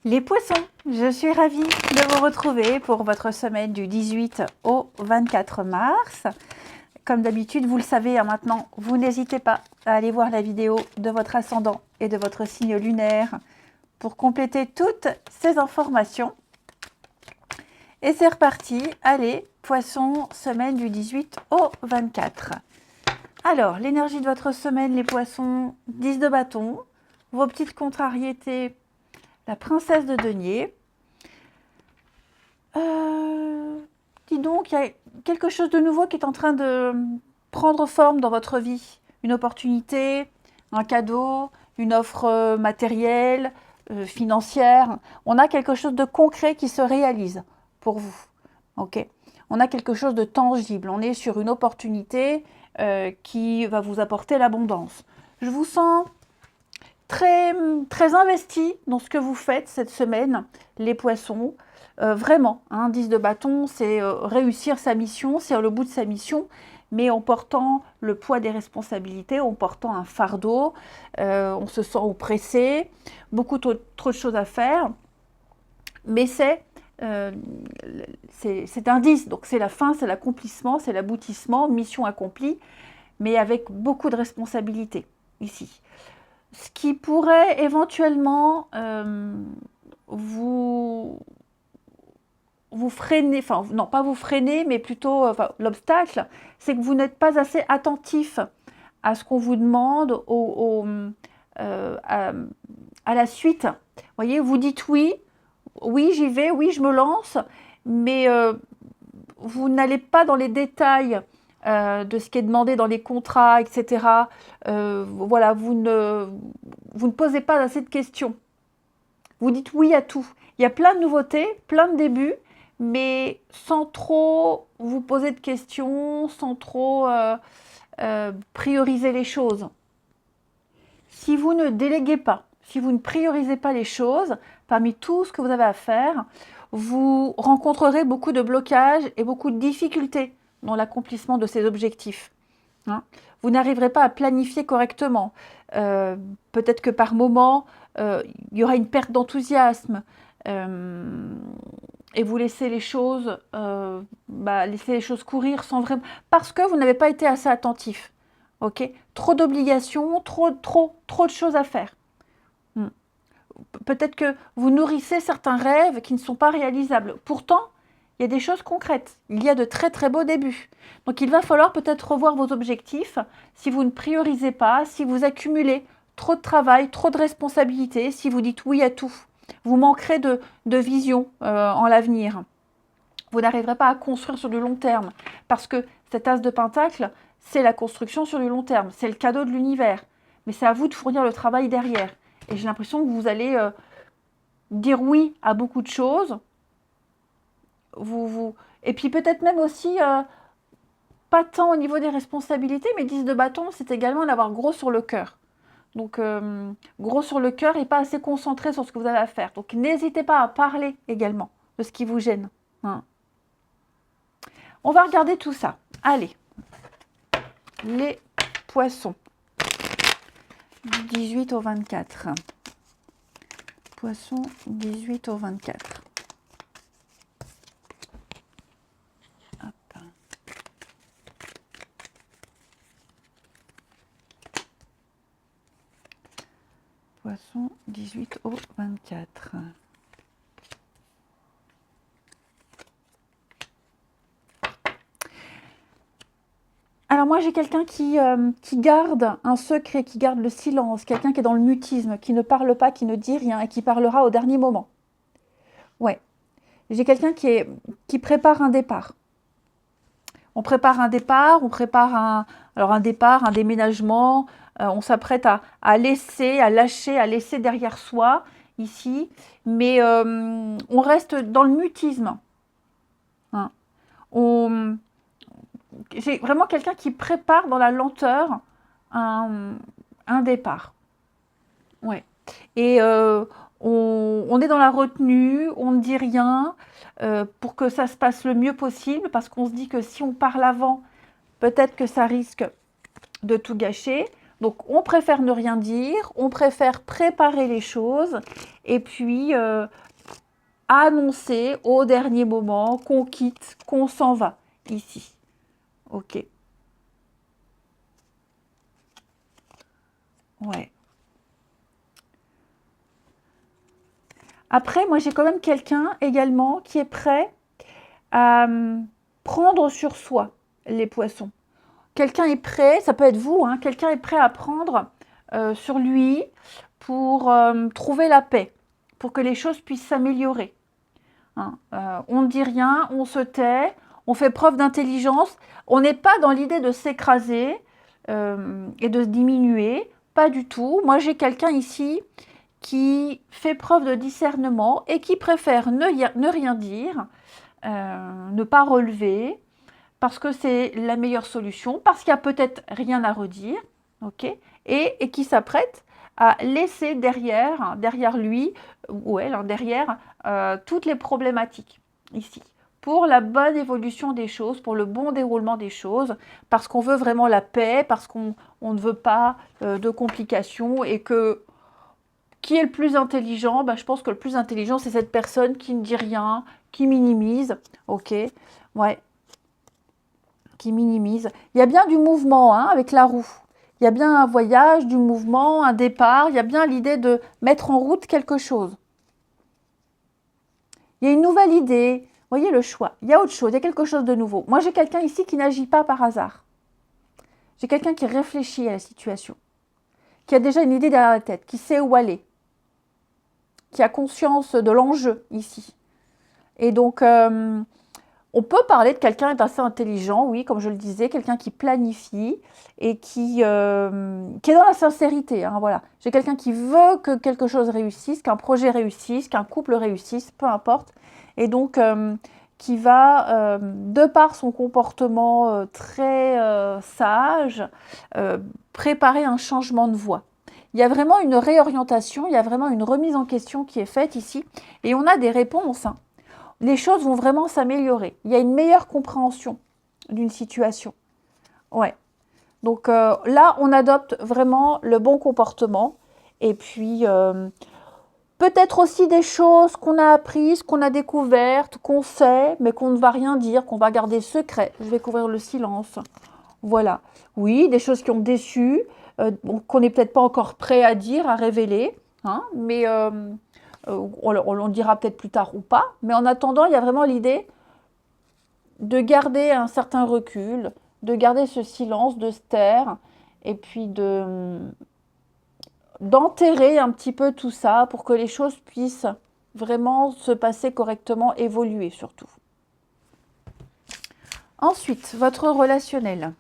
Les poissons, je suis ravie de vous retrouver pour votre semaine du 18 au 24 mars. Comme d'habitude, vous le savez maintenant, vous n'hésitez pas à aller voir la vidéo de votre ascendant et de votre signe lunaire pour compléter toutes ces informations. Et c'est reparti, allez, poissons, semaine du 18 au 24. Alors, l'énergie de votre semaine, les poissons, 10 de bâton, vos petites contrariétés, la princesse de denier. Dis donc, il y a quelque chose de nouveau qui est en train de prendre forme dans votre vie. Une opportunité, un cadeau, une offre matérielle, financière. On a quelque chose de concret qui se réalise pour vous. Ok. On a quelque chose de tangible. On est sur une opportunité qui va vous apporter l'abondance. Je vous sens très, très investi dans ce que vous faites cette semaine, les poissons. Vraiment, hein, 10 de bâton, c'est réussir sa mission, c'est le bout de sa mission, mais en portant le poids des responsabilités, en portant un fardeau, on se sent oppressé, beaucoup trop de choses à faire, mais c'est un 10, donc c'est la fin, c'est l'accomplissement, c'est l'aboutissement, mission accomplie, mais avec beaucoup de responsabilités ici. Ce qui pourrait éventuellement vous freiner, enfin non pas vous freiner, mais plutôt l'obstacle, c'est que vous n'êtes pas assez attentif à ce qu'on vous demande, à la suite. Vous voyez, vous dites oui, oui j'y vais, oui je me lance, mais vous n'allez pas dans les détails de ce qui est demandé dans les contrats, etc. Voilà, vous ne posez pas assez de questions. Vous dites oui à tout. Il y a plein de nouveautés, plein de débuts, mais sans trop vous poser de questions, sans trop prioriser les choses. Si vous ne déléguez pas, si vous ne priorisez pas les choses, parmi tout ce que vous avez à faire, vous rencontrerez beaucoup de blocages et beaucoup de difficultés dans l'accomplissement de ces objectifs. Hein, vous n'arriverez pas à planifier correctement. Peut-être que par moment, il y aura une perte d'enthousiasme et vous laissez les choses, courir sans vraiment... Parce que vous n'avez pas été assez attentif. Okay, trop d'obligations, trop de choses à faire. Peut-être que vous nourrissez certains rêves qui ne sont pas réalisables. Pourtant, il y a des choses concrètes. Il y a de très très beaux débuts. Donc il va falloir peut-être revoir vos objectifs si vous ne priorisez pas, si vous accumulez trop de travail, trop de responsabilités, si vous dites oui à tout. Vous manquerez de vision en l'avenir. Vous n'arriverez pas à construire sur du long terme parce que cet as de pentacle, c'est la construction sur du long terme. C'est le cadeau de l'univers. Mais c'est à vous de fournir le travail derrière. Et j'ai l'impression que vous allez dire oui à beaucoup de choses. Et puis peut-être même aussi, pas tant au niveau des responsabilités, mais 10 de bâton, c'est également d'avoir gros sur le cœur. Donc gros sur le cœur et pas assez concentré sur ce que vous avez à faire. Donc n'hésitez pas à parler également de ce qui vous gêne. Hein. On va regarder tout ça. Allez, les poissons. 18 au 24. Poissons, 18 au 24. Hop. Poissons, 18 au 24. Alors moi j'ai quelqu'un qui garde un secret, qui garde le silence, quelqu'un qui est dans le mutisme, qui ne parle pas, qui ne dit rien et qui parlera au dernier moment. Ouais, j'ai quelqu'un qui prépare un départ. On prépare un départ, on prépare un départ, un déménagement, on s'apprête à laisser, à lâcher, à laisser derrière soi ici, mais on reste dans le mutisme. Hein. J'ai vraiment quelqu'un qui prépare dans la lenteur un départ. Ouais. Et on est dans la retenue, on ne dit rien pour que ça se passe le mieux possible, parce qu'on se dit que si on parle avant, peut-être que ça risque de tout gâcher. Donc, on préfère ne rien dire, on préfère préparer les choses et puis annoncer au dernier moment qu'on quitte, qu'on s'en va ici. Ok. Ouais. Après, moi, j'ai quand même quelqu'un également qui est prêt à prendre sur soi les poissons. Quelqu'un est prêt, ça peut être vous, hein, quelqu'un est prêt à prendre sur lui pour trouver la paix, pour que les choses puissent s'améliorer. Hein. On ne dit rien, on se tait, on fait preuve d'intelligence. On n'est pas dans l'idée de s'écraser et de se diminuer, pas du tout. Moi, j'ai quelqu'un ici qui fait preuve de discernement et qui préfère ne rien dire, ne pas relever, parce que c'est la meilleure solution, parce qu'il n'y a peut-être rien à redire, ok, et qui s'apprête à laisser derrière lui ou elle, hein, derrière toutes les problématiques ici, pour la bonne évolution des choses, pour le bon déroulement des choses, parce qu'on veut vraiment la paix, parce qu'on ne veut pas de complications et que qui est le plus intelligent? Je pense que le plus intelligent, c'est cette personne qui ne dit rien, qui minimise. Ok, ouais, qui minimise. Il y a bien du mouvement hein, avec la roue. Il y a bien un voyage, du mouvement, un départ. Il y a bien l'idée de mettre en route quelque chose. Il y a une nouvelle idée. Vous voyez le choix. Il y a autre chose, il y a quelque chose de nouveau. Moi, j'ai quelqu'un ici qui n'agit pas par hasard. J'ai quelqu'un qui réfléchit à la situation, qui a déjà une idée derrière la tête, qui sait où aller, qui a conscience de l'enjeu ici. Et donc, on peut parler de quelqu'un d'assez intelligent, oui, comme je le disais, quelqu'un qui planifie et qui est dans la sincérité. Hein, voilà. J'ai quelqu'un qui veut que quelque chose réussisse, qu'un projet réussisse, qu'un couple réussisse, peu importe. Et donc, qui va, de par son comportement très sage, préparer un changement de voie. Il y a vraiment une réorientation, il y a vraiment une remise en question qui est faite ici. Et on a des réponses. Hein. Les choses vont vraiment s'améliorer. Il y a une meilleure compréhension d'une situation. Ouais. Donc là, on adopte vraiment le bon comportement. Et puis, peut-être aussi des choses qu'on a apprises, qu'on a découvertes, qu'on sait, mais qu'on ne va rien dire, qu'on va garder secret. Je vais couvrir le silence. Voilà. Oui, des choses qui ont déçu, qu'on n'est peut-être pas encore prêt à dire, à révéler. Hein, mais on dira peut-être plus tard ou pas. Mais en attendant, il y a vraiment l'idée de garder un certain recul, de garder ce silence, de se taire, et puis d'enterrer un petit peu tout ça pour que les choses puissent vraiment se passer correctement, évoluer surtout. Ensuite, votre relationnel.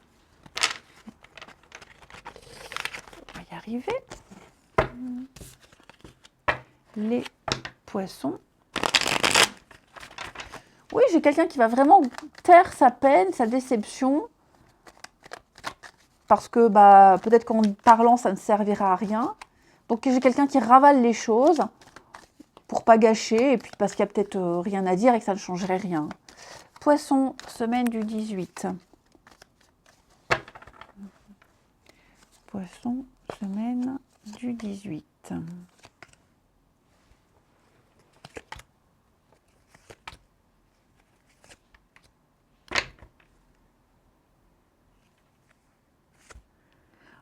On va y arriver. Les poissons. Oui, j'ai quelqu'un qui va vraiment taire sa peine, sa déception. Parce que peut-être qu'en parlant, ça ne servira à rien. Donc j'ai quelqu'un qui ravale les choses pour pas gâcher. Et puis parce qu'il n'y a peut-être rien à dire et que ça ne changerait rien. Poisson, semaine du 18. Poisson, semaine du 18.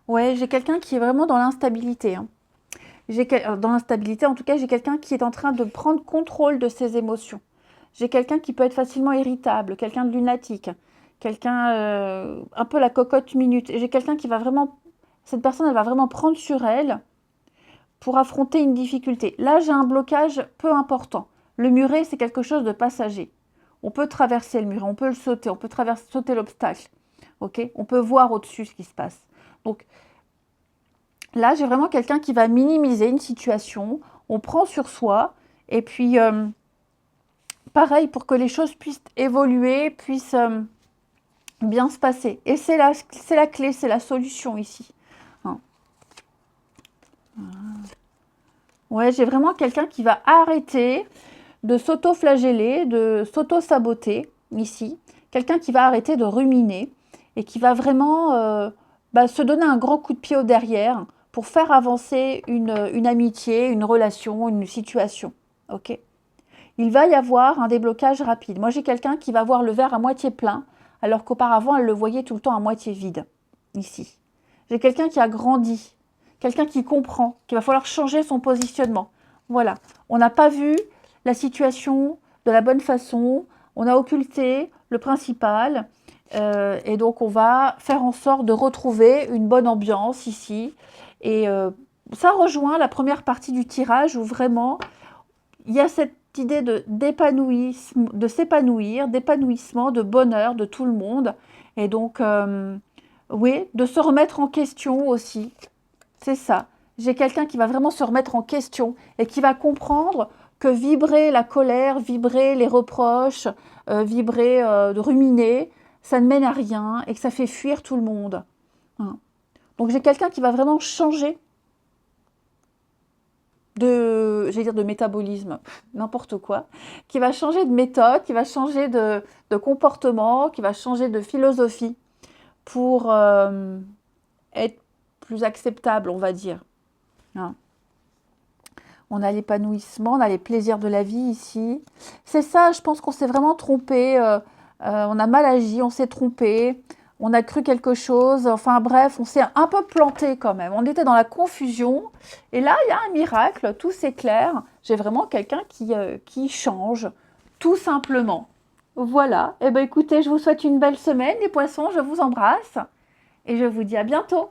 Ouais, j'ai quelqu'un qui est vraiment dans l'instabilité. Hein. Dans l'instabilité, en tout cas, j'ai quelqu'un qui est en train de prendre contrôle de ses émotions. J'ai quelqu'un qui peut être facilement irritable, quelqu'un de lunatique, quelqu'un un peu la cocotte minute. J'ai quelqu'un qui va vraiment, cette personne, elle va vraiment prendre sur elle pour affronter une difficulté. Là, j'ai un blocage peu important. Le muret, c'est quelque chose de passager. On peut traverser le muret, on peut le sauter, on peut sauter l'obstacle. Okay, on peut voir au-dessus ce qui se passe. Donc là, j'ai vraiment quelqu'un qui va minimiser une situation. On prend sur soi. Et puis, pareil, pour que les choses puissent évoluer, puissent bien se passer. Et c'est la clé, c'est la solution ici. Hein. Ouais, j'ai vraiment quelqu'un qui va arrêter de s'auto-flageller, de s'auto-saboter ici. Quelqu'un qui va arrêter de ruminer et qui va vraiment bah, se donner un grand coup de pied au derrière pour faire avancer une amitié, une relation, une situation. Ok? Il va y avoir un déblocage rapide. Moi, j'ai quelqu'un qui va voir le verre à moitié plein, alors qu'auparavant, elle le voyait tout le temps à moitié vide, ici. J'ai quelqu'un qui a grandi, quelqu'un qui comprend qu'il va falloir changer son positionnement. Voilà, on n'a pas vu la situation de la bonne façon, on a occulté le principal, et donc on va faire en sorte de retrouver une bonne ambiance ici. Et ça rejoint la première partie du tirage où vraiment il y a cette idée de s'épanouir, d'épanouissement, de bonheur de tout le monde. Et donc, oui, de se remettre en question aussi. C'est ça. J'ai quelqu'un qui va vraiment se remettre en question et qui va comprendre que vibrer la colère, vibrer les reproches, vibrer, de ruminer, ça ne mène à rien et que ça fait fuir tout le monde. Hein. Donc j'ai quelqu'un qui va vraiment changer j'allais dire de métabolisme, n'importe quoi, qui va changer de méthode, qui va changer de comportement, qui va changer de philosophie pour être plus acceptable, on va dire. Hein. On a l'épanouissement, on a les plaisirs de la vie ici. C'est ça, je pense qu'on s'est vraiment trompé. On a mal agi, on s'est trompé. On a cru quelque chose. Enfin bref, on s'est un peu planté quand même. On était dans la confusion. Et là, il y a un miracle, tout s'éclaire. J'ai vraiment quelqu'un qui change, tout simplement. Voilà. Eh bien écoutez, je vous souhaite une belle semaine, les poissons. Je vous embrasse. Et je vous dis à bientôt.